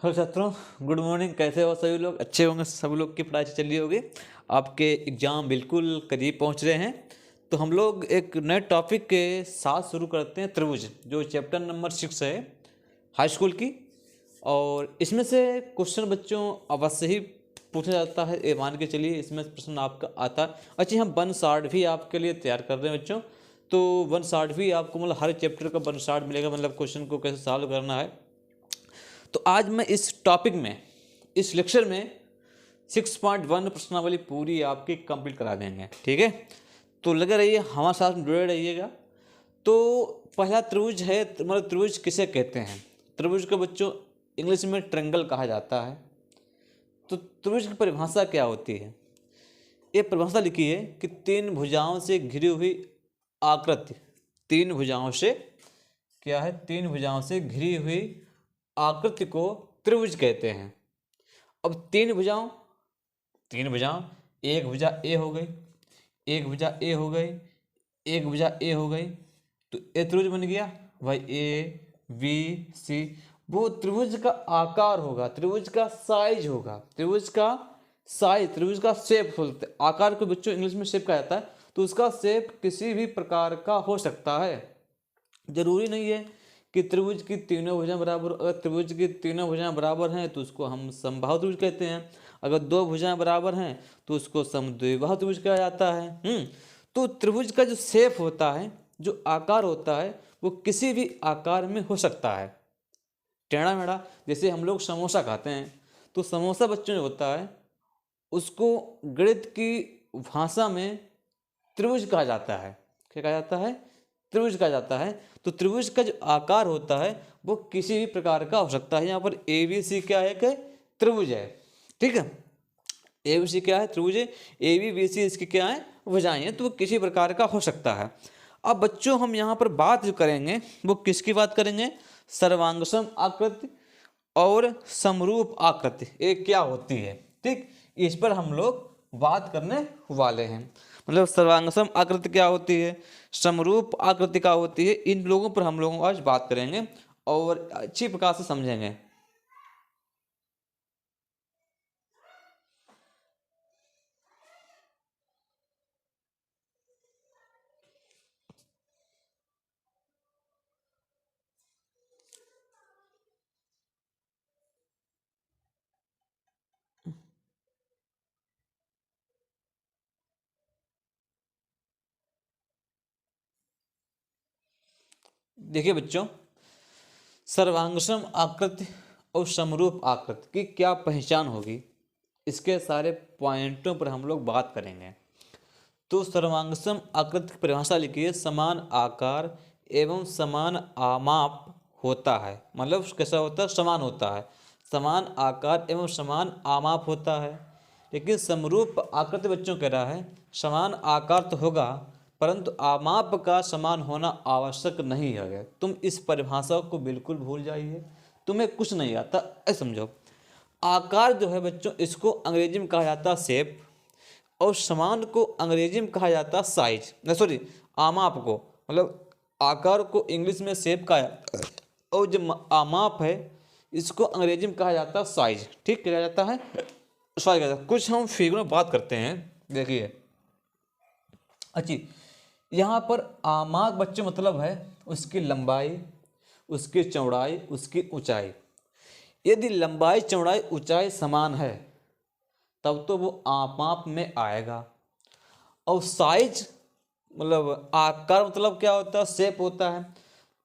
Hello छात्रों, good morning. कैसे हो सभी लोग? अच्छे होंगे। सभी लोग की पढ़ाई चल रही होगी। आपके एग्ज़ाम बिल्कुल करीब पहुंच रहे हैं। तो हम लोग एक नए टॉपिक के साथ शुरू करते हैं, त्रिभुज, जो चैप्टर नंबर 6 है हाई स्कूल की। और इसमें से क्वेश्चन बच्चों अवश्य ही पूछा जाता है, ये मान के चलिए इसमें प्रश्न आपका आता है। अच्छा, हम वन शार्ट भी आपके लिए तैयार कर रहे हैं बच्चों। तो वन शार्ट भी आपको मतलब हर चैप्टर का वन शार्ट मिलेगा, मतलब क्वेश्चन को कैसे सॉल्व करना है। तो आज मैं इस टॉपिक में, इस लेक्चर में 6.1 प्रश्नावली पूरी आपकी कंप्लीट करा देंगे। ठीक है, तो लगे रहिए, हमारे साथ जुड़े रहिएगा। तो पहला त्रिभुज है, मतलब त्रिभुज किसे कहते हैं? त्रिभुज को बच्चों इंग्लिश में ट्रायंगल कहा जाता है। तो त्रिभुज की परिभाषा क्या होती है? ये परिभाषा लिखी है कि तीन भुजाओं से घिरी हुई आकृति, तीन भुजाओं से क्या है, तीन भुजाओं से घिरी हुई आकृति को त्रिभुज कहते हैं। अब तीन भुजाओं, एक भुजा ए हो गई, एक भुजा ए हो गई, एक भुजा ए हो गई, तो ए त्रिभुज बन गया भाई। ए बी सी, वो त्रिभुज का आकार होगा, त्रिभुज का साइज होगा, त्रिभुज का साइज, त्रिभुज का शेप बोलते हैं। आकार को बच्चों इंग्लिश में शेप कहा जाता है। तो उसका शेप किसी भी प्रकार का हो सकता है। जरूरी नहीं है कि त्रिभुज की तीनों भुजाएं बराबर। अगर त्रिभुज की तीनों भुजाएं बराबर हैं तो उसको हम समबाहु त्रिभुज कहते हैं। अगर दो भुजाएं बराबर हैं तो उसको समद्विबाहु त्रिभुज कहा जाता है। तो त्रिभुज का जो शेप होता है, जो आकार होता है, वो किसी भी आकार में हो सकता है। टेढ़ा मेढ़ा, जैसे हम लोग समोसा खाते हैं, तो समोसा बच्चों जो होता है उसको गणित की भाषा में त्रिभुज कहा जाता है। क्या कहा जाता है? त्रिभुज कहा जाता है। तो त्रिभुज का जो आकार होता है वो किसी भी प्रकार का हो सकता है। यहाँ पर ए बी सी क्या है? कि त्रिभुज है। ठीक है, ए बी सी क्या है? त्रिभुज है। ए बी बी सी इसकी क्या है? भुजाएं हैं। तो वो किसी प्रकार का हो सकता है। अब बच्चों हम यहाँ पर बात जो करेंगे वो किसकी बात करेंगे? सर्वांगसम आकृति और समरूप आकृति, ये क्या होती है? ठीक, इस पर हम लोग बात करने वाले हैं। मतलब सर्वांगसम आकृति क्या होती है, समरूप आकृति क्या होती है, इन लोगों पर हम लोग आज बात करेंगे और अच्छी प्रकार से समझेंगे। देखिए बच्चों, सर्वांगसम आकृति और समरूप आकृति की क्या पहचान होगी, इसके सारे पॉइंटों पर हम लोग बात करेंगे। तो सर्वांगसम आकृति की परिभाषा लिखिए, समान आकार एवं समान आमाप होता है। मतलब कैसा होता है? समान होता है, समान आकार एवं समान आमाप होता है। लेकिन समरूप आकृति बच्चों कह रहा है समान आकार तो होगा परंतु आमाप का समान होना आवश्यक नहीं है। तुम इस परिभाषा को बिल्कुल भूल जाइए, तुम्हें कुछ नहीं आता, ऐसे समझो। आकार जो है बच्चों, इसको अंग्रेजी में कहा जाता है शेप, और समान को अंग्रेजी में कहा जाता है साइज, सॉरी आमाप को, मतलब आकार को इंग्लिश में शेप कहा जाता है और जो आमाप है इसको अंग्रेजी में कहा जाता है साइज। ठीक, कहा जाता है साइज कहा जाता है। कुछ हम फिगर में बात करते हैं, देखिए। अच्छी, यहाँ पर आमाप बच्चों मतलब है उसकी लंबाई, उसकी चौड़ाई, उसकी ऊंचाई। यदि लंबाई चौड़ाई ऊंचाई समान है तब तो वो आमाप में आएगा। और साइज मतलब आकार मतलब क्या होता है? शेप होता है।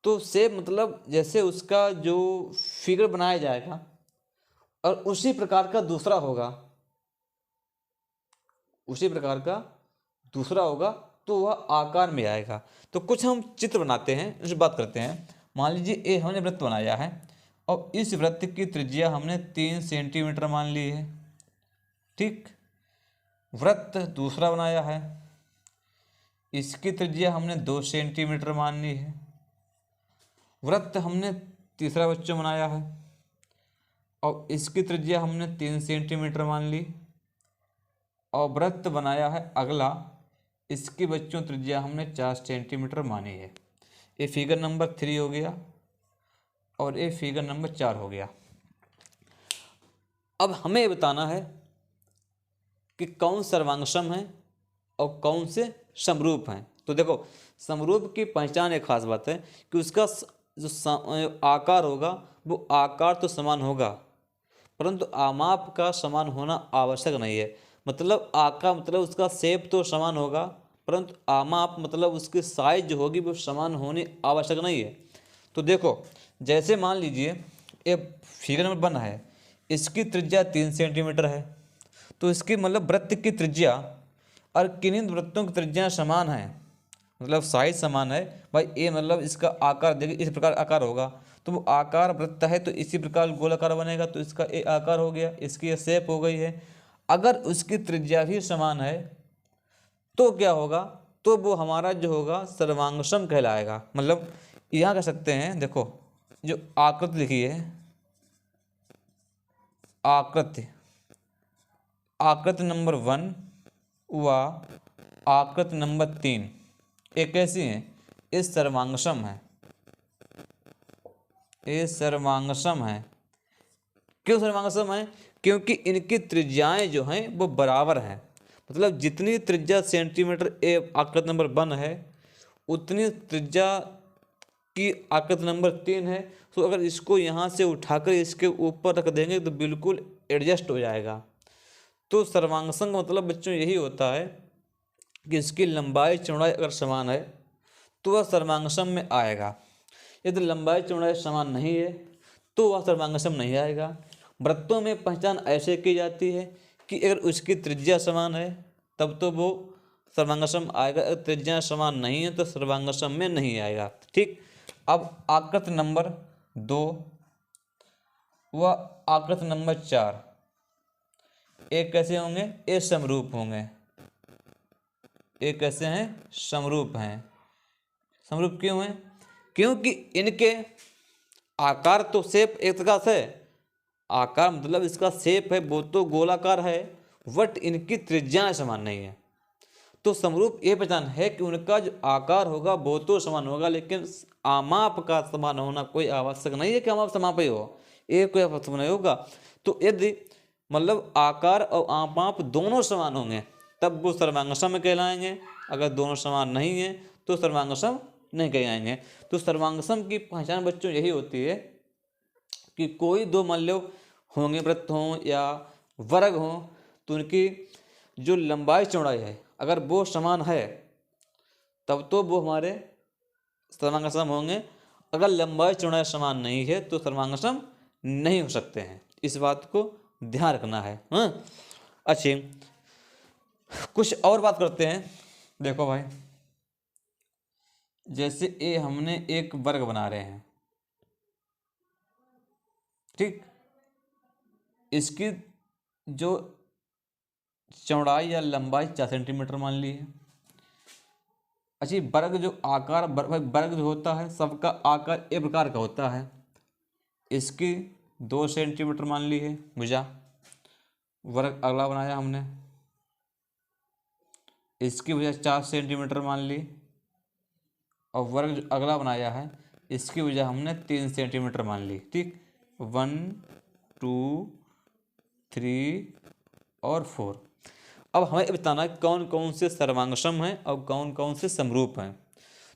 तो शेप मतलब जैसे उसका जो फिगर बनाया जाएगा और उसी प्रकार का दूसरा होगा, उसी प्रकार का दूसरा होगा तो वह आकार में आएगा। तो कुछ हम चित्र बनाते हैं, उस बात करते हैं। मान लीजिए ये हमने वृत्त बनाया है और इस वृत्त की त्रिज्या हमने 3 सेंटीमीटर मान ली है। ठीक, वृत्त दूसरा बनाया है, इसकी त्रिज्या हमने 2 सेंटीमीटर मान ली है। वृत्त हमने तीसरा बच्चों बनाया है और इसकी त्रिज्या हमने 3 सेंटीमीटर मान ली। और वृत्त बनाया है अगला, इसकी बच्चों त्रिज्या हमने 4 सेंटीमीटर मानी है। ये फिगर नंबर 3 हो गया और ये फिगर नंबर 4 हो गया। अब हमें ये बताना है कि कौन सर्वांगसम है और कौन से समरूप हैं। तो देखो, समरूप की पहचान एक खास बात है कि उसका जो आकार होगा वो आकार तो समान होगा, परंतु आमाप का समान होना आवश्यक नहीं है। मतलब आकार मतलब उसका शेप तो समान होगा, परंतु आमाप मतलब उसकी साइज जो होगी वो समान होनी आवश्यक नहीं है। तो देखो, जैसे मान लीजिए ये फिगर नंबर 1 है, इसकी त्रिज्या 3 सेंटीमीटर है, तो इसकी मतलब वृत्त की त्रिज्या और किन्हीं वृत्तों की त्रिज्या समान है, मतलब साइज समान है भाई। ये मतलब इसका आकार देखिए इस प्रकार आकार होगा, तो वो आकार वृत्त है तो इसी प्रकार गोलाकार बनेगा, तो इसका ये आकार हो गया, इसकी ये शेप हो गई है। अगर उसकी त्रिज्या भी समान है तो क्या होगा, तो वो हमारा जो होगा सर्वांगसम कहलाएगा। मतलब यहाँ कह सकते हैं, देखो जो आकृति लिखी है, आकृति आकृति नंबर 1 व आकृति नंबर 3 ये कैसी हैं, ये सर्वांगसम है, ये सर्वांगसम है। क्यों सर्वांगसम है? क्योंकि इनकी त्रिज्याएं जो हैं वो बराबर हैं। मतलब जितनी त्रिज्या सेंटीमीटर ए आकृति नंबर 1 है, उतनी त्रिज्या की आकृति नंबर 3 है। तो अगर इसको यहाँ से उठाकर इसके ऊपर रख देंगे तो बिल्कुल एडजस्ट हो जाएगा। तो सर्वांगसम का मतलब बच्चों यही होता है कि इसकी लंबाई चौड़ाई अगर समान है तो वह सर्वांगसम में आएगा। यदि लंबाई चौड़ाई समान नहीं है तो वह सर्वांगसम नहीं आएगा। वृत्तों में पहचान ऐसे की जाती है कि अगर उसकी त्रिज्या समान है तब तो वो सर्वांगसम आएगा, अगर त्रिज्या समान नहीं है तो सर्वांगसम में नहीं आएगा। ठीक, अब आकृति नंबर 2 व आकृति नंबर 4 एक कैसे होंगे, ये समरूप होंगे। ये कैसे हैं, समरूप हैं। समरूप क्यों हैं? क्योंकि इनके आकार तो शेप एक प्रकार से, आकार मतलब इसका शेप है वो तो गोलाकार है, बट इनकी त्रिज्याएं समान नहीं है। तो समरूप ये पहचान है कि उनका जो आकार होगा वो तो समान होगा, लेकिन आमाप का समान होना कोई आवश्यक नहीं है कि आमाप समान ही हो, ये कोई आवश्यक नहीं होगा। तो यदि मतलब आकार और आमाप दोनों समान होंगे तब वो सर्वांगसम कहलाएंगे, अगर दोनों समान नहीं है तो सर्वांगसम नहीं कहलाएंगे। तो सर्वांगसम की पहचान बच्चों यही होती है कि कोई दो मान लो होंगे, वृत्त हों या वर्ग हों, तो उनकी जो लंबाई चौड़ाई है अगर वो समान है तब तो वो हमारे सर्वांगसम होंगे। अगर लंबाई चौड़ाई समान नहीं है तो सर्वांगसम नहीं हो सकते हैं। इस बात को ध्यान रखना है। हाँ, अच्छी कुछ और बात करते हैं। देखो भाई, जैसे ये हमने एक वर्ग बना रहे हैं, ठीक, इसकी जो चौड़ाई या लंबाई 4 सेंटीमीटर मान ली है। अच्छी, वर्ग जो आकार वर्ग जो होता है सबका आकार एक प्रकार का होता है। इसकी 2 सेंटीमीटर मान ली है भुजा, वर्ग अगला बनाया हमने, इसकी भुजा 4 सेंटीमीटर मान ली, और वर्ग जो अगला बनाया है इसकी भुजा हमने 3 सेंटीमीटर मान ली। ठीक, 1 2 3 और 4। अब हमें बताना है कौन कौन से सर्वांगसम हैं और कौन कौन से समरूप हैं।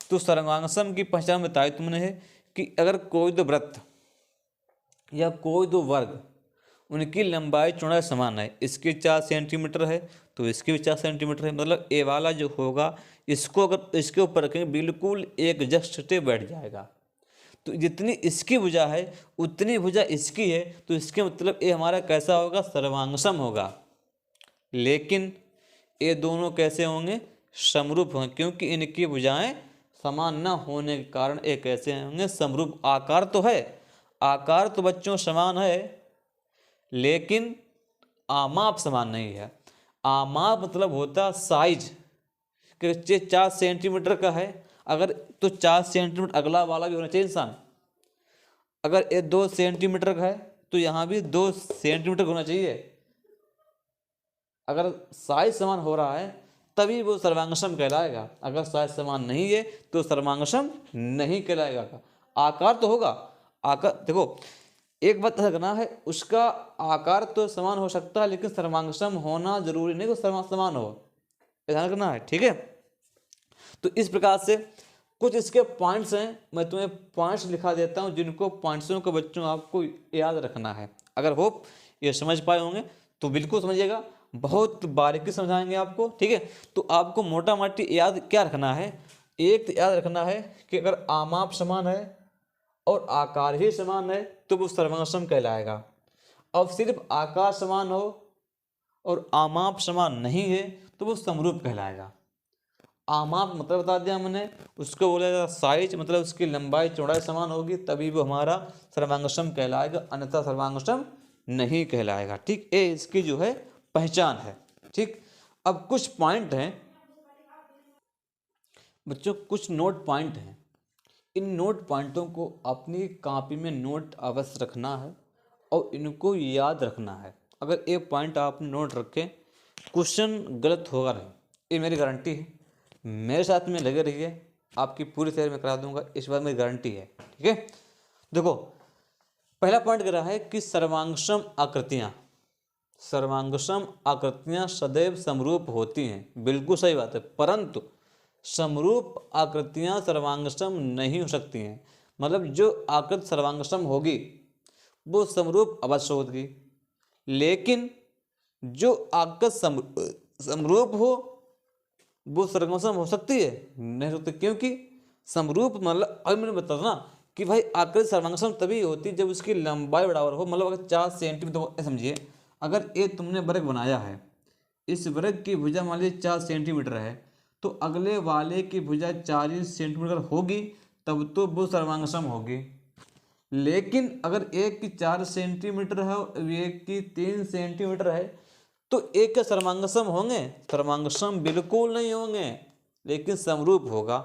तो सर्वांगसम की पहचान बताई तुमने है कि अगर कोई दो वृत्त या कोई दो वर्ग उनकी लंबाई चौड़ाई समान है, इसकी 4 सेंटीमीटर है तो इसकी भी 4 सेंटीमीटर है, मतलब ए वाला जो होगा इसको अगर इसके ऊपर रखेंगे बिल्कुल एक जस्ट बैठ जाएगा। तो जितनी इसकी भुजा है उतनी भुजा इसकी है, तो इसके मतलब ये हमारा कैसा होगा, सर्वांगसम होगा। लेकिन ये दोनों कैसे होंगे, समरूप होंगे, क्योंकि इनकी भुजाएं समान न होने के कारण ये कैसे होंगे, समरूप। आकार तो है, आकार तो बच्चों समान है, लेकिन आमाप समान नहीं है। आमाप मतलब होता साइज, कि 4 सेंटीमीटर का है अगर तो 4 सेंटीमीटर अगला वाला भी होना चाहिए इंसान। अगर ये 2 सेंटीमीटर का है तो यहाँ भी 2 सेंटीमीटर होना चाहिए। अगर साइज समान हो रहा है तभी वो सर्वांगसम कहलाएगा, अगर साइज समान नहीं है तो सर्वांगसम नहीं कहलाएगा। आकार तो होगा, आकार देखो एक बात ध्यान रखना है, उसका आकार तो समान हो सकता है लेकिन सर्वांग होना जरूरी नहीं कि समान हो, ध्यान रखना है, ठीक है। तो इस प्रकार से कुछ इसके पॉइंट्स हैं, मैं तुम्हें पॉइंट्स लिखा देता हूं जिनको पॉइंट्सों को बच्चों आपको याद रखना है। अगर होप ये समझ पाए होंगे तो बिल्कुल समझिएगा, बहुत बारीकी समझाएंगे आपको, ठीक है। तो आपको मोटा मोटी याद क्या रखना है, एक तो याद रखना है कि अगर आमाप समान है और आकार ही समान है तो वो सर्वांग कहलाएगा। अब सिर्फ आकार समान हो और आमाप समान नहीं है तो वो समरूप कहलाएगा। आमाप मतलब बता दिया हमने, उसको बोलेगा साइज, मतलब उसकी लंबाई चौड़ाई समान होगी तभी वो हमारा सर्वांगसम कहलाएगा, अन्यथा सर्वांगसम नहीं कहलाएगा, ठीक। ये इसकी जो है पहचान है, ठीक। अब कुछ पॉइंट हैं बच्चों, कुछ नोट पॉइंट हैं, इन नोट पॉइंटों को अपनी कॉपी में नोट अवश्य रखना है और इनको याद रखना है। अगर एक पॉइंट आपने नोट रखे, क्वेश्चन गलत होगा नहीं, ये मेरी गारंटी है। मेरे साथ में लगे रहिए, आपकी पूरी तैयारी में करा दूंगा, इस बार मेरी गारंटी है, ठीक है। देखो पहला पॉइंट कह रहा है कि सर्वांगसम आकृतियां सदैव समरूप होती हैं, बिल्कुल सही बात है, परंतु समरूप आकृतियां सर्वांगसम नहीं हो सकती हैं। मतलब जो आकृति सर्वांगसम होगी वो समरूप अवश्य होगी, लेकिन जो आकृति समरूप हो वो सर्वांगसम हो सकती है नहीं हो सकती, क्योंकि समरूप मतलब अभी मैंने बताया ना कि भाई आकृति सर्वांगसम तभी होती है जब उसकी लंबाई बराबर हो। मतलब अगर 4 सेंटीमीटर, समझिए अगर ये तुमने वर्ग बनाया है, इस वर्ग की भुजा मान लीजिए 4 सेंटीमीटर है, तो अगले वाले की भुजा 40 सेंटीमीटर होगी तब तो वो सर्वांगसम होगी। लेकिन अगर एक की 4 सेंटीमीटर है और एक की 3 सेंटीमीटर है तो एक के सर्वांगसम होंगे? सर्वांगसम बिल्कुल नहीं होंगे, लेकिन समरूप होगा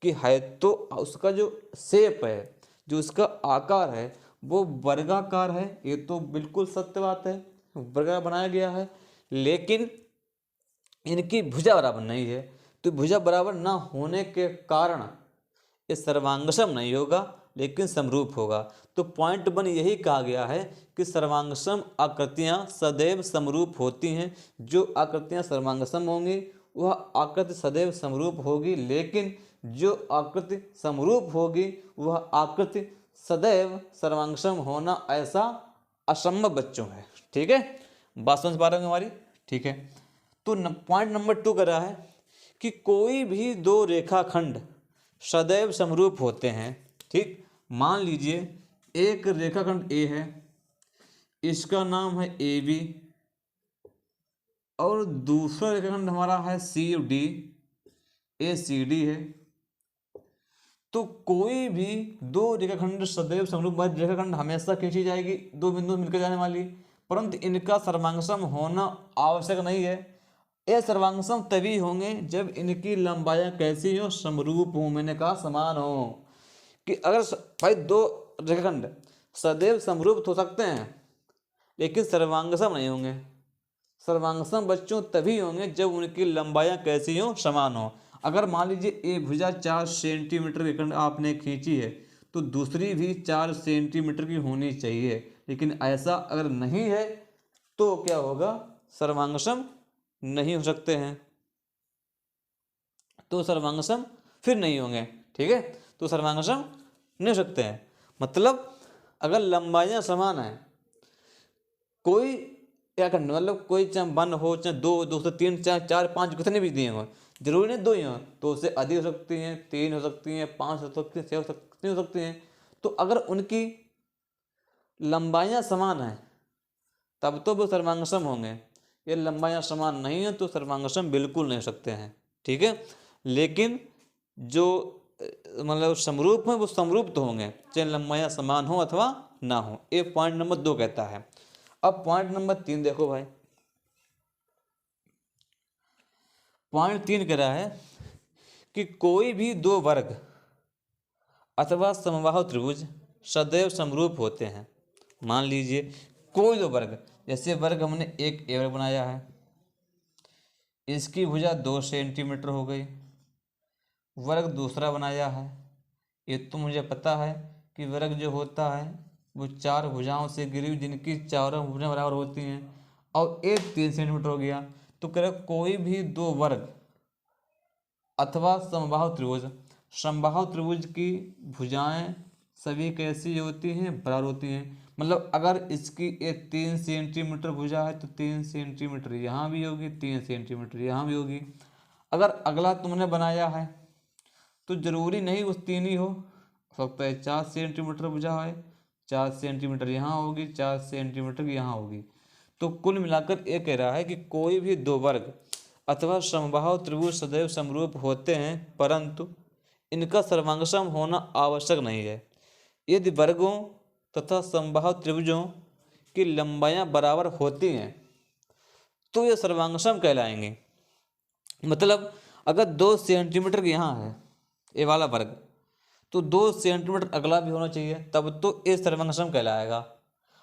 कि है तो उसका जो शेप है, जो उसका आकार है वो वर्गाकार है, ये तो बिल्कुल सत्य बात है, वर्गा बनाया गया है, लेकिन इनकी भुजा बराबर नहीं है। तो भुजा बराबर ना होने के कारण ये सर्वांगसम नहीं होगा लेकिन समरूप होगा। तो पॉइंट 1 यही कहा गया है कि सर्वांगसम आकृतियां सदैव समरूप होती हैं। जो आकृतियां सर्वांगसम होंगी वह आकृति सदैव समरूप होगी, लेकिन जो आकृति समरूप होगी वह आकृति सदैव सर्वांगसम होना ऐसा असंभव बच्चों है, ठीक है। बात समझ पा रहे होंगे हमारी, ठीक है। तो पॉइंट नंबर 2 कर रहा है कि कोई भी दो रेखाखंड सदैव समरूप होते हैं, ठीक। मान लीजिए एक रेखाखंड ए है, इसका नाम है ए बी, और दूसरा रेखाखंड हमारा है सी डी, ए सी डी है। तो कोई भी दो रेखाखंड सदैव समरूप, रेखाखंड हमेशा खींची जाएगी, दो बिंदु मिलकर जाने वाली, परंतु इनका सर्वांगसम होना आवश्यक नहीं है। ये सर्वांगसम तभी होंगे जब इनकी लंबाइयां कैसी हो, समरूप हो, मैंने कहा समान हो। कि अगर भाई दो रेखाखंड सदैव समरूप हो सकते हैं लेकिन सर्वांगसम नहीं होंगे। सर्वांगसम बच्चों तभी होंगे जब उनकी लंबाइयां कैसी हो, समान हो। अगर मान लीजिए ए भुजा 4 सेंटीमीटर रेखाखंड आपने खींची है तो दूसरी भी 4 सेंटीमीटर की होनी चाहिए, लेकिन ऐसा अगर नहीं है तो क्या होगा, सर्वांगसम नहीं हो सकते हैं, तो सर्वांगसम फिर नहीं होंगे, ठीक है। तो सर्वांगसम नहीं हो सकते हैं। मतलब अगर लंबाइयां समान है, कोई क्या करना, मतलब कोई चाहे 1 हो, चाहे 2, 2 से 3, चाहे 4, 5, कितने भी दिए हो, जरूरी नहीं 2 ही हो, तो उससे अधिक हो सकती हैं, 3 हो सकती हैं, 5 हो सकती हैं, 6 हो सकती हैं। तो अगर उनकी लंबाइयां समान है तब तो वो सर्वांगसम होंगे। ये लंबाइयां समान नहीं है तो सर्वांगसम बिल्कुल नहीं हो सकते हैं, ठीक है। लेकिन जो मतलब समरूप है वो समरूप तो होंगे चाहे लंबाइयां समान हो अथवा ना हो। ये पॉइंट नंबर 2 कहता है। अब पॉइंट नंबर 3 देखो भाई, पॉइंट 3 कह रहा है कि कोई भी दो वर्ग अथवा समबाहु त्रिभुज सदैव समरूप होते हैं। मान लीजिए कोई दो वर्ग, जैसे वर्ग हमने एक ए वर्ग बनाया है, इसकी भुजा 2 सेंटीमीटर हो गई। वर्ग दूसरा बनाया है, ये तो मुझे पता है कि वर्ग जो होता है वो 4 भुजाओं से घिरी हुई जिनकी चारों भुजाएं बराबर होती हैं, और एक 3 सेंटीमीटर हो गया। तो कह रहे कोई भी 2 वर्ग अथवा समबाहु त्रिभुज, समबाहु त्रिभुज की भुजाएं सभी कैसी होती हैं, बराबर होती हैं। मतलब अगर इसकी एक 3 सेंटीमीटर भुजा है तो 3 सेंटीमीटर यहाँ भी होगी, 3 सेंटीमीटर यहाँ भी होगी। अगर अगला तुमने बनाया है तो जरूरी नहीं उस 3 ही हो सकता है 4 सेंटीमीटर भुजा है, 4 सेंटीमीटर यहाँ होगी, 4 सेंटीमीटर यहाँ होगी। तो कुल मिलाकर ये कह रहा है कि कोई भी 2 वर्ग अथवा समबाहु त्रिभुज सदैव समरूप होते हैं, परंतु इनका सर्वांगसम होना आवश्यक नहीं है। यदि वर्गों तथा समबाहु त्रिभुजों की लंबाइयाँ बराबर होती हैं तो ये सर्वांगसम कहलाएंगे। मतलब अगर 2 सेंटीमीटर यहाँ है ये वाला वर्ग, तो 2 सेंटीमीटर अगला भी होना चाहिए, तब तो ये सर्वांगसम कहलाएगा।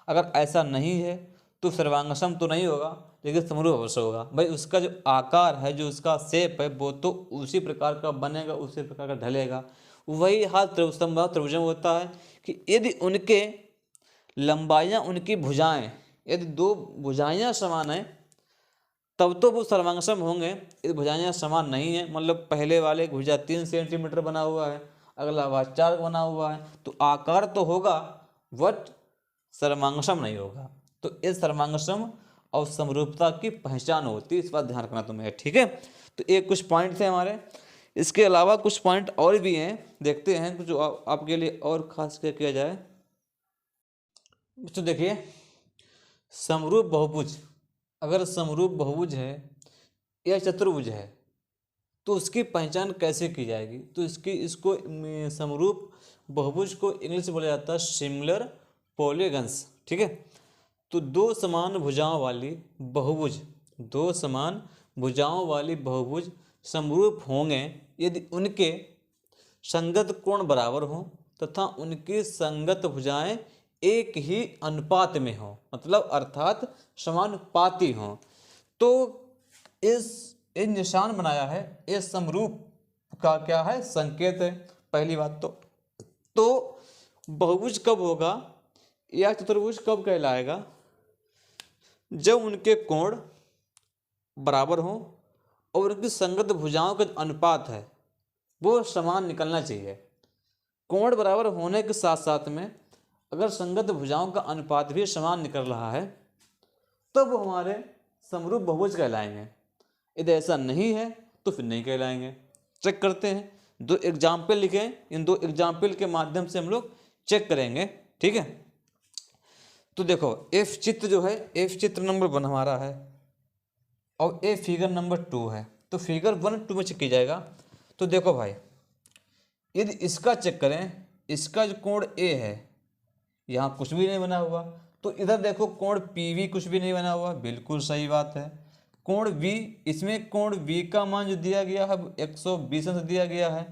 अगर ऐसा नहीं है तो सर्वांगसम तो नहीं होगा, लेकिन समरूप अवश्य होगा। भाई उसका जो आकार है, जो उसका शेप है, वो तो उसी प्रकार का बनेगा, उसी प्रकार का ढलेगा। वही हाल समबाहु त्रिभुजों में होता है कि यदि उनके लंबाइयाँ, उनकी भुजाएं, यदि 2 भुजाएं समान हैं तब तो वो सर्वांगसम होंगे। यदि भुजाएं समान नहीं है, मतलब पहले वाले भुजा 3 सेंटीमीटर बना हुआ है, अगला वाला 4 बना हुआ है, तो आकार तो होगा बट सर्वांगसम नहीं होगा। तो इस सर्वांगसम और समरूपता की पहचान होती है, इस बात ध्यान रखना तुम्हें, ठीक है। तो ये कुछ पॉइंट थे हमारे। इसके अलावा कुछ पॉइंट और भी हैं, देखते हैं कुछ आपके लिए और खास क्या किया जाए। तो देखिए, समरूप बहुभुज, अगर समरूप बहुभुज है या चतुर्भुज है तो उसकी पहचान कैसे की जाएगी। तो इसको समरूप बहुभुज को इंग्लिश में बोला जाता है सिमिलर पॉलीगन्स, ठीक है। तो 2 समान भुजाओं वाली बहुभुज, 2 समान भुजाओं वाली बहुभुज समरूप होंगे यदि उनके संगत कोण बराबर हों तथा उनकी संगत भुजाएं एक ही अनुपात में हों, मतलब अर्थात समानुपाती हों। तो इस निशान बनाया है, इस समरूप का क्या है, संकेत है, पहली बात। तो बहुभुज कब होगा या चतुर्भुज कब कहलाएगा, जब उनके कोण बराबर हों और उनकी संगत भुजाओं का अनुपात है वो समान निकलना चाहिए। कोण बराबर होने के साथ साथ में अगर संगत भुजाओं का अनुपात भी समान निकल रहा है तब वो हमारे समरूप बहुभुज कहलाएंगे। यदि ऐसा नहीं है तो फिर नहीं कहलाएंगे। चेक करते हैं, 2 एग्जाम्पल लिखें, इन 2 एग्जाम्पल के माध्यम से हम लोग चेक करेंगे, ठीक है। तो देखो, एफ चित्र जो है, एफ चित्र नंबर 1 हमारा है और ए फिगर नंबर 2 है। तो फिगर 1, 2 में चेक किया जाएगा। तो देखो भाई, यदि इसका चेक करें, इसका जो कोण ए है यहाँ कुछ भी नहीं बना हुआ, तो इधर देखो कोण पी वी कुछ भी नहीं बना हुआ, बिल्कुल सही बात है। कोण वी, इसमें कोण वी का मान जो दिया गया है 120 से दिया गया है,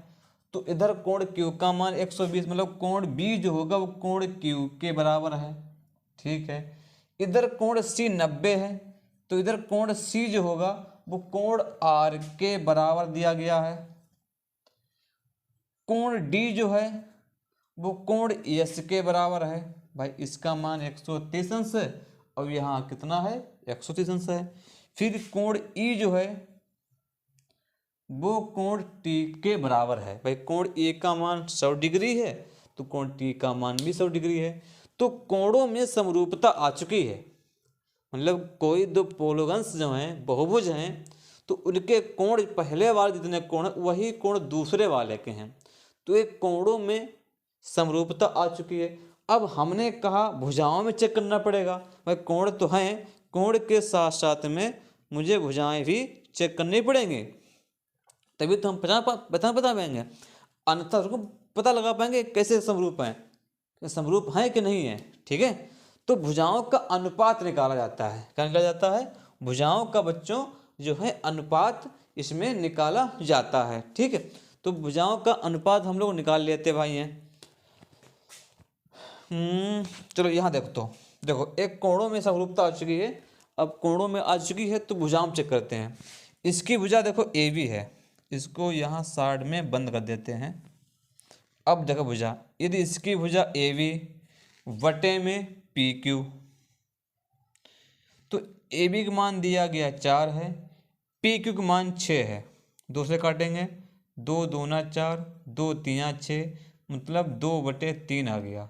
तो इधर कोण क्यू का मान 120, मतलब कोण बी जो होगा वो कोण क्यू के बराबर है, ठीक है। इधर कोण सी 90 है, तो इधर कोण सी जो होगा वो कोण आर के बराबर दिया गया है। कोण डी जो है वो कोण एस के बराबर है। भाई इसका मान 130 है और यहाँ कितना है, 130 है। फिर कोण ई जो है वो कोण टी के बराबर है। भाई कोण ए का मान 100 डिग्री है तो कोण टी का मान भी 100 डिग्री है। तो कोणों में समरूपता आ चुकी है, मतलब कोई 2 पोलोगन्स जो हैं, बहुभुज हैं, तो उनके कोण पहले वाले जितने कोण वही कोण दूसरे वाले के हैं। तो एक कोणों में समरूपता आ चुकी है। अब हमने कहा भुजाओं में चेक करना पड़ेगा। भाई कोण तो हैं, कोण के साथ साथ में मुझे भुजाएं भी चेक करनी पड़ेंगी, तभी तो हम बता पाएंगे, अन्यथा उसको पता लगा पाएंगे कैसे समरूप हैं, समरूप हैं कि नहीं है, ठीक है। तो भुजाओं का अनुपात निकाला जाता है। क्या निकाला जाता है? भुजाओं का बच्चों जो है अनुपात इसमें निकाला जाता है, ठीक है। तो भुजाओं का अनुपात हम लोग निकाल लेते भाई हैं। चलो यहाँ देखो एक कोणों में समरूपता आ चुकी है। अब कोणों में आ चुकी है तो भुजाओं चेक करते हैं। इसकी भुजा देखो ए बी है, इसको यहाँ साइड में बंद कर देते हैं। अब देखो भुजा, यदि इसकी भुजा ए बी वटे में पी क्यू। तो ए बी का मान दिया गया 4 है, पी क्यू का मान 6 है। 2 से काटेंगे, 2 दूना 4, 2 तीना 6, मतलब 2/3 आ गया।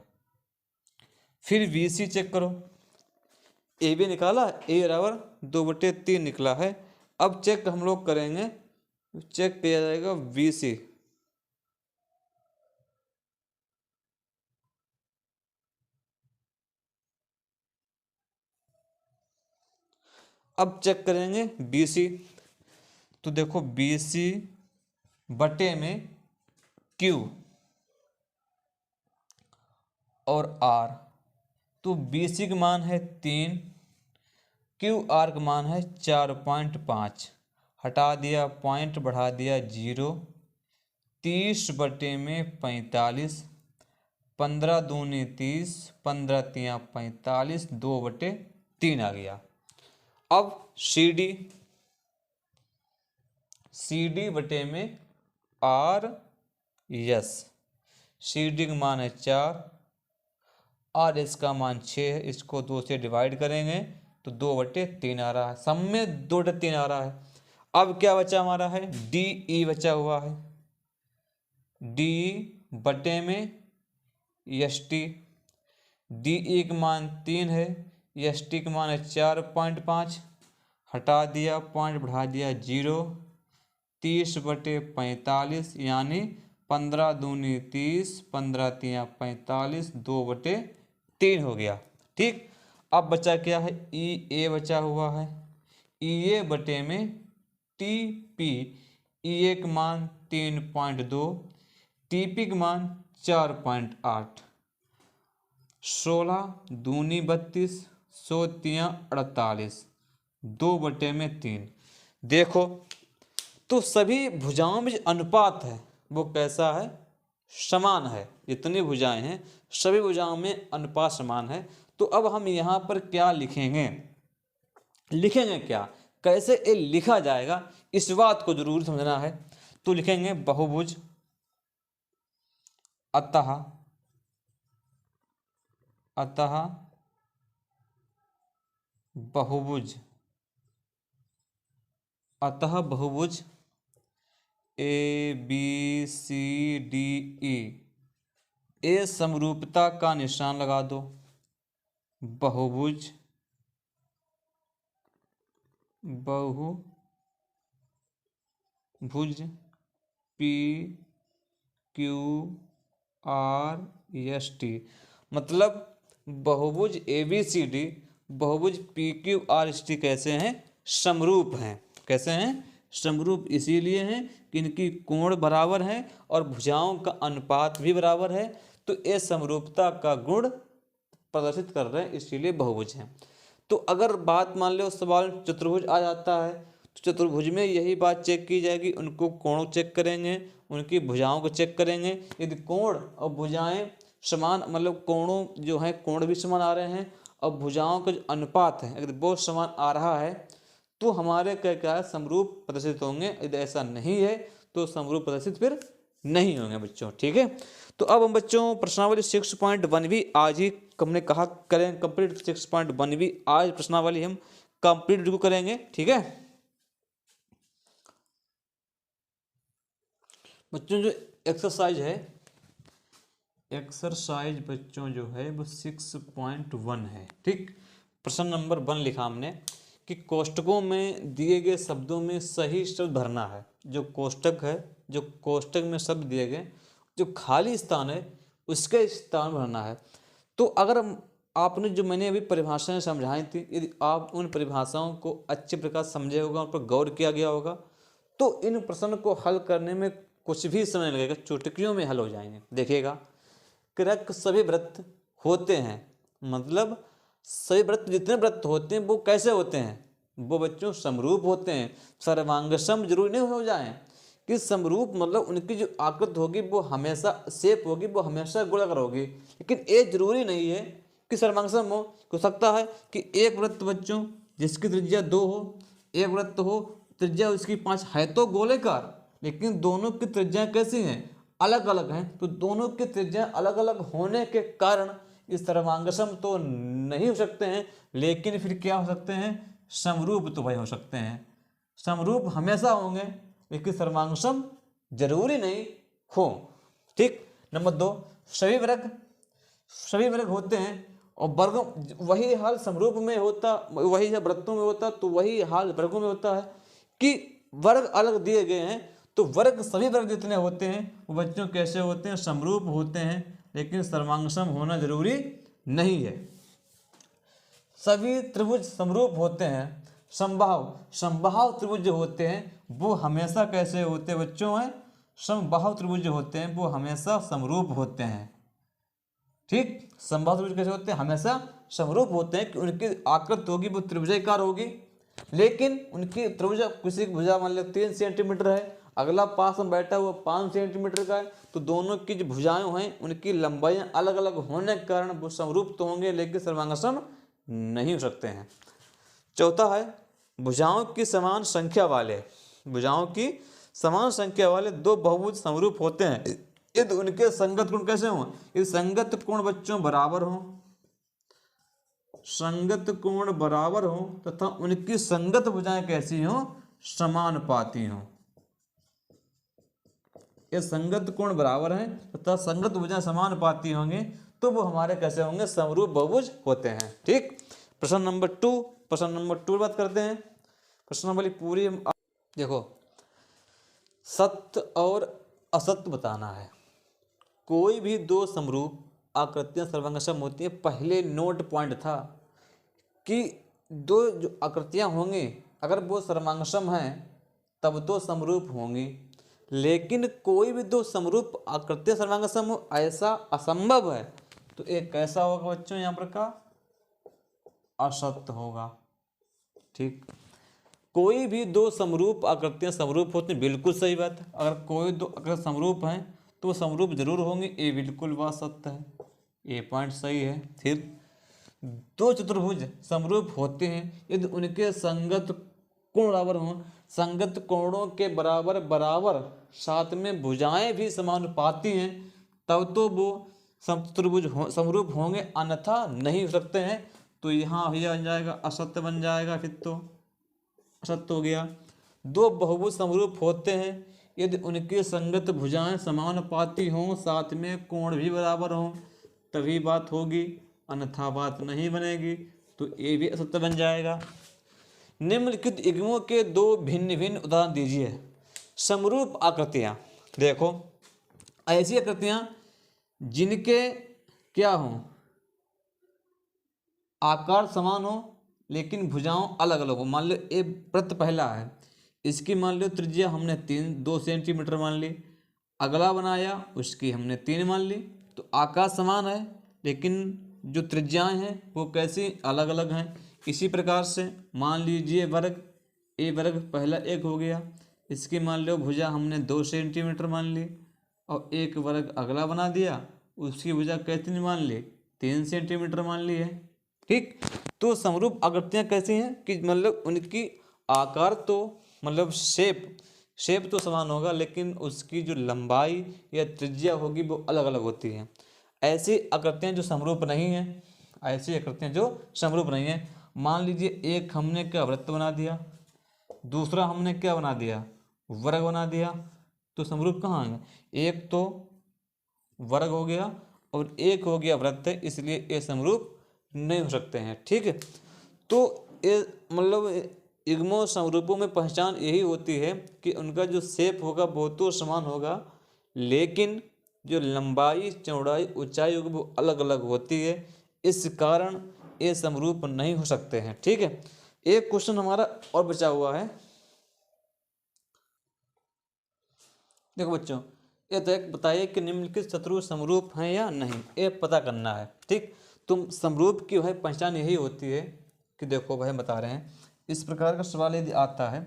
फिर वी सी चेक करो, ए बी निकाला, ए बराबर 2/3 निकला है। अब चेक हम लोग करेंगे, चेक किया जाएगा वी सी। अब चेक करेंगे बी सी। तो देखो बी सी बटे में क्यू और आर। तो बी सी का मान है 3, क्यू आर का मान है 4.5। हटा दिया पॉइंट, बढ़ा दिया 0। 30/45, 15 दूनी 30, 15 तिया 45, 2/3 आ गया। अब सी डी बटे में आर यस। सी डी का मान है 4, आर एस का मान 6 है। इसको 2 से डिवाइड करेंगे तो 2/3 आ रहा है। सम में 2/3 आ रहा है। अब क्या बचा हमारा है, डी ई बचा हुआ है। डी बटे में एस टी। डी ई का मान 3 है, एस टी का मान है 4.5। हटा दिया पॉइंट, बढ़ा दिया 0। 30/45 यानी 15 दूनी 30, 15 तिया 45, 2/3 हो गया। ठीक, अब बचा क्या है, ई ए बचा हुआ है। ई ए बटे में टी पी। ई ए का मान 3.2, टी पी का मान 4.8। 16 दूनी 32, 100 तिया 48, 2/3। देखो तो सभी भुजाओं में जो अनुपात है वो कैसा है, समान है। जितनी भुजाएं हैं सभी भुजाओं में अनुपात समान है। तो अब हम यहाँ पर क्या लिखेंगे, क्या, कैसे ये लिखा जाएगा, इस बात को जरूर समझना है। तो लिखेंगे बहुभुज अतः बहुभुज A B C D E. ए समरूपता का निशान लगा दो। बहुभुज P Q R S T. मतलब बहुभुज ए बी सी डी, बहुभुज P Q R S T कैसे हैं, समरूप हैं। कैसे हैं, समरूप इसीलिए हैं कि इनकी कोण बराबर हैं और भुजाओं का अनुपात भी बराबर है। तो ये समरूपता का गुण प्रदर्शित कर रहे हैं, इसीलिए बहुभुज हैं। तो अगर बात मान लो सवाल चतुर्भुज आ जाता है तो चतुर्भुज में यही बात चेक की जाएगी। उनको कोण चेक करेंगे, उनकी भुजाओं को चेक करेंगे। यदि कोण और भुजाएं समान, मतलब कोणों जो है कोण भी समान आ रहे हैं और भुजाओं का जो अनुपात है अगर वो समान आ रहा है तो हमारे क्या है, समरूप प्रदर्शित होंगे। यदि ऐसा नहीं है तो समरूप प्रदर्शित फिर नहीं होंगे बच्चों। ठीक है, तो अब हम बच्चों प्रश्नावली 6.1 भी आज ही हमने कहा करें कंप्लीट। 6.1 भी आज प्रश्नावली हम कंप्लीट करेंगे। ठीक है बच्चों, जो एक्सरसाइज है, एक्सरसाइज बच्चों जो है वो 6.1 है। ठीक, प्रश्न नंबर 1 लिखा हमने कि कोष्टकों में दिए गए शब्दों में सही शब्द भरना है। जो कोष्टक है, जो कोष्टक में शब्द दिए गए, जो खाली स्थान है उसके स्थान भरना है। तो अगर आपने जो मैंने अभी परिभाषाएं समझाई थी, यदि आप उन परिभाषाओं को अच्छे प्रकार समझे होगा, उन पर गौर किया गया होगा, तो इन प्रश्न को हल करने में कुछ भी समय लगेगा, चुटकियों में हल हो जाएंगे। देखिएगा, कृक सभी व्रत होते हैं, मतलब सभी व्रत, जितने व्रत होते हैं वो कैसे होते हैं, वो बच्चों समरूप होते हैं। सर्वांगसम जरूरी नहीं हो जाए कि समरूप, मतलब उनकी जो आकृति होगी वो हमेशा शेप होगी, वो हमेशा गोलाकार होगी, लेकिन ये जरूरी नहीं है कि सर्वांगसम हो सकता है कि एक व्रत बच्चों जिसकी त्रिज्या 2 हो, एक व्रत हो त्रिज्या उसकी 5 है तो गोलेकार, लेकिन दोनों की त्रिज्याएं कैसी हैं, अलग अलग हैं। तो दोनों की त्रिज्याएं अलग अलग होने के कारण इस सर्वांगसम तो नहीं हो सकते हैं, लेकिन फिर क्या हो सकते हैं, समरूप तो भाई हो सकते हैं। समरूप हमेशा होंगे लेकिन सर्वांगसम जरूरी नहीं हो। ठीक। नंबर 2, सभी वर्ग होते हैं और वर्गों, वही हाल समरूप में होता, वही जब वृत्तों में होता तो वही हाल वर्गों में होता है कि वर्ग अलग दिए गए हैं तो वर्ग, सभी वर्ग जितने होते हैं वो बच्चों कैसे होते हैं, समरूप होते हैं, लेकिन सर्वांगसम होना जरूरी नहीं है। सभी त्रिभुज समरूप होते हैं। समबाहु त्रिभुज जो होते हैं वो हमेशा कैसे होते हैं बच्चों, हैं समबाहु त्रिभुज जो होते हैं वो हमेशा समरूप होते हैं। ठीक। समबाहु त्रिभुज कैसे होते हैं, हमेशा समरूप होते हैं कि उनकी आकृति होगी वो त्रिभुजाकार होगी, लेकिन उनकी त्रिभुज, किसी की भुजा मान लो 3 सेंटीमीटर है, अगला पास में बैठा हुआ 5 सेंटीमीटर का है, तो दोनों की जो भुजाएं हैं उनकी लंबाइयां अलग अलग होने के कारण वो समरूप तो होंगे लेकिन सर्वांगसम नहीं हो सकते हैं। चौथा है भुजाओं की समान संख्या वाले, भुजाओं की समान संख्या वाले दो बहुभुज समरूप होते हैं यदि उनके संगत कोण कैसे हों, यदि संगत कोण बच्चों बराबर हों, संगत कोण बराबर हो तथा उनकी संगत भुजाएं कैसी हों, समानुपाती हों। ये संगत कोण बराबर हैं तथा संगत भुजाएं समानुपाती होंगे तो वो हमारे कैसे होंगे, समरूप बहुभुज होते हैं। ठीक। प्रश्न नंबर 2 बात करते हैं। प्रश्न वाली पूरी देखो, सत्य और असत्य बताना है। कोई भी दो समरूप आकृतियां सर्वांगसम होती हैं। पहले नोट पॉइंट था कि दो जो आकृतियां होंगी अगर वो सर्वांगसम हैं तब तो समरूप होंगी, लेकिन कोई भी दो समरूप आकृतियां सर्वांगसम हो ऐसा असंभव है, तो एक कैसा होगा बच्चों, यहाँ पर का असत्य होगा। ठीक। कोई भी दो समरूप आकृतियां समरूप होती हैं, बिल्कुल सही बात है। अगर कोई दो अगर समरूप हैं तो समरूप जरूर होंगे, ये बिल्कुल बात सत्य है, ये पॉइंट सही है। फिर दो चतुर्भुज समरूप होते हैं यदि उनके संगत कोण बराबर हों, संगत कोणों के बराबर बराबर साथ में भुजाएं भी समानुपाती हैं तब तो वो चतुर्भुज समरूप होंगे, अन्यथा नहीं हो सकते हैं। तो यहाँ भैया बन जाएगा असत्य बन जाएगा, फिर तो असत्य हो गया। दो बहुभुज समरूप होते हैं यदि उनके संगत भुजाएं समानुपाती हों साथ में कोण भी बराबर हों तभी बात होगी, अन्यथा बात नहीं बनेगी, तो ये भी असत्य बन जाएगा। निम्नलिखित युग्मों के दो भिन्न भिन्न उदाहरण दीजिए। समरूप आकृतियां, देखो ऐसी आकृतियां जिनके क्या हो, आकार समान हो लेकिन भुजाओं अलग अलग हो। मान लो ये वृत्त पहला है, इसकी मान लो त्रिज्या हमने 2 सेंटीमीटर मान ली, अगला बनाया उसकी हमने 3 मान ली, तो आकार समान है लेकिन जो त्रिज्याएं हैं वो कैसी अलग अलग हैं। इसी प्रकार से मान लीजिए वर्ग, ए वर्ग पहला 1 हो गया, इसकी मान लो भुजा हमने 2 सेंटीमीटर मान ली और एक वर्ग अगला बना दिया, उसकी भुजा कितनी मान ली, 3 सेंटीमीटर मान ली है। ठीक। तो समरूप आकृतियाँ कैसी हैं कि मतलब उनकी आकार तो मतलब शेप तो समान होगा लेकिन उसकी जो लंबाई या त्रिज्या होगी वो अलग अलग होती है। ऐसी आकृतियाँ जो समरूप नहीं हैं, ऐसी आकृतियाँ जो समरूप नहीं हैं, मान लीजिए एक हमने क्या वृत्त बना दिया, दूसरा हमने क्या बना दिया, वर्ग बना दिया, तो समरूप कहाँ आएंगे, एक तो वर्ग हो गया और एक हो गया वृत्त, इसलिए ये समरूप नहीं हो सकते हैं। ठीक है। तो ये मतलब युग्मों समरूपों में पहचान यही होती है कि उनका जो शेप होगा वो तो समान होगा लेकिन जो लंबाई चौड़ाई ऊंचाई होगी वो अलग अलग होती है, इस कारण ये समरूप नहीं हो सकते हैं। ठीक है। एक क्वेश्चन हमारा और बचा हुआ है, देखो बच्चों, ये तो एक बताइए कि निम्नलिखित चतुर्भुज समरूप हैं या नहीं, ये पता करना है। ठीक। तुम समरूप की भाई पहचान यही होती है कि देखो भाई बता रहे हैं, इस प्रकार का सवाल यदि आता है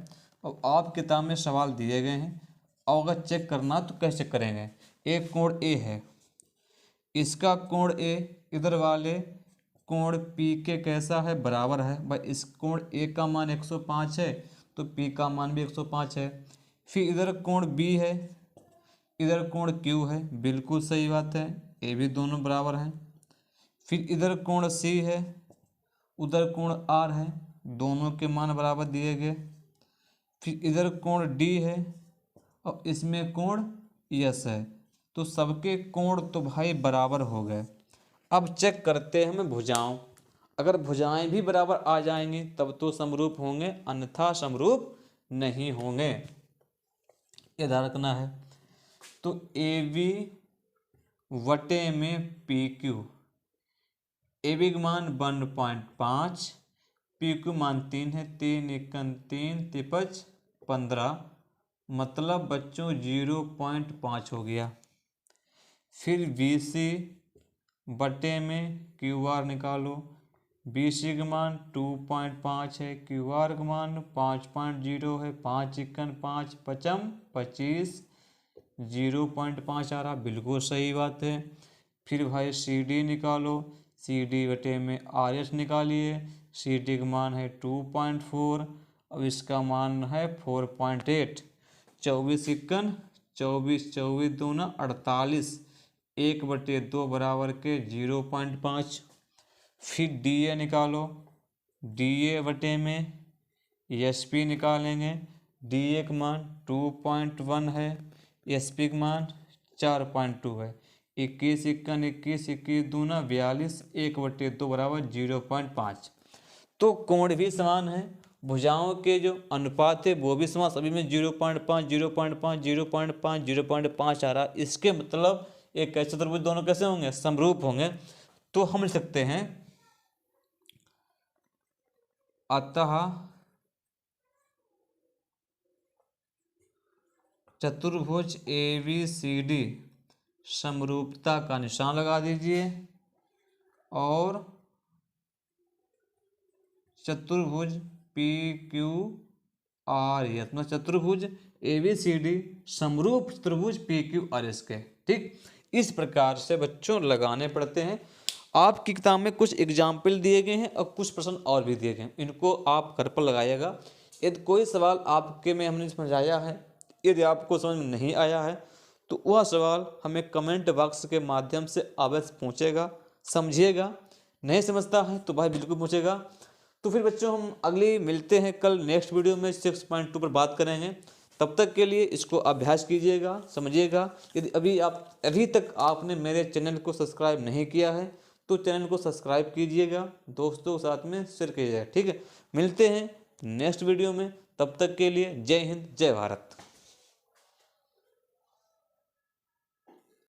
और आप किताब में सवाल दिए गए हैं और अगर चेक करना तो कैसे करेंगे, एक कोण ए है, इसका कोण ए इधर वाले कोण पी के कैसा है, बराबर है। भाई इस कोण ए का मान 105 है तो पी का मान भी 105 है। फिर इधर कोण बी है, इधर कोण क्यू है, बिल्कुल सही बात है, ये भी दोनों बराबर हैं। फिर इधर कोण C है, उधर कोण R है, दोनों के मान बराबर दिए गए। फिर इधर कोण D है और इसमें कोण S है, तो सबके कोण तो भाई बराबर हो गए। अब चेक करते हैं हमें भुजाओं। अगर भुजाएं भी बराबर आ जाएंगी तब तो समरूप होंगे, अन्यथा समरूप नहीं होंगे, ये ध्यान रखना है। तो AB वटे में PQ, AB का मान 1.5, PQ मान 3 है, 3 एकन 3 तिपच 15, मतलब बच्चों 0.5 हो गया। फिर BC बटे में QR निकालो, BC का मान 2.5 है, QR का मान 5.0 है, 5 एकन 5 पचम 25, 0.5 आ रहा, बिल्कुल सही बात है। फिर भाई CD निकालो, CD बटे में RS निकालिए, CD का मान है 2.4, अब इसका मान है 4.8, 24 एकन 24, 24 दूना 48, 1/2 बराबर के 0.5। फिर DA निकालो, DA बटे में SP निकालेंगे, DA का मान 2.1 है, SP का मान 4.2 है, 21 एकन 21, 21 दूना 42, 1/2 बराबर 0.5। तो कोण भी समान है, भुजाओं के जो अनुपात है वो भी समान, सभी में 0.5 0.5 0.5 0.5 आ रहा। इसके मतलब एक कैसे चतुर्भुज दोनों कैसे होंगे, समरूप होंगे। तो हम लिख सकते हैं अतः चतुर्भुज ABCD समरूपता का निशान लगा दीजिए, और चतुर्भुज PQRS, मतलब चतुर्भुज ABCD समरूप चतुर्भुज PQRS के। ठीक, इस प्रकार से बच्चों लगाने पड़ते हैं। आपकी किताब में कुछ एग्जाम्पल दिए गए हैं और कुछ प्रश्न और भी दिए गए हैं, इनको आप घर पर लगाइएगा। यदि कोई सवाल आपके में हमने समझाया है, यदि आपको समझ में नहीं आया है तो वह सवाल हमें कमेंट बॉक्स के माध्यम से अवश्य पूछेगा, समझिएगा। नहीं समझता है तो भाई बिल्कुल पूछेगा। तो फिर बच्चों हम अगली मिलते हैं कल नेक्स्ट वीडियो में 6.2 पर बात करेंगे। तब तक के लिए इसको अभ्यास कीजिएगा, समझिएगा। यदि अभी तक आपने मेरे चैनल को सब्सक्राइब नहीं किया है तो चैनल को सब्सक्राइब कीजिएगा, दोस्तों के साथ में शेयर कीजिएगा। ठीक है, मिलते हैं नेक्स्ट वीडियो में, तब तक के लिए जय हिंद जय भारत।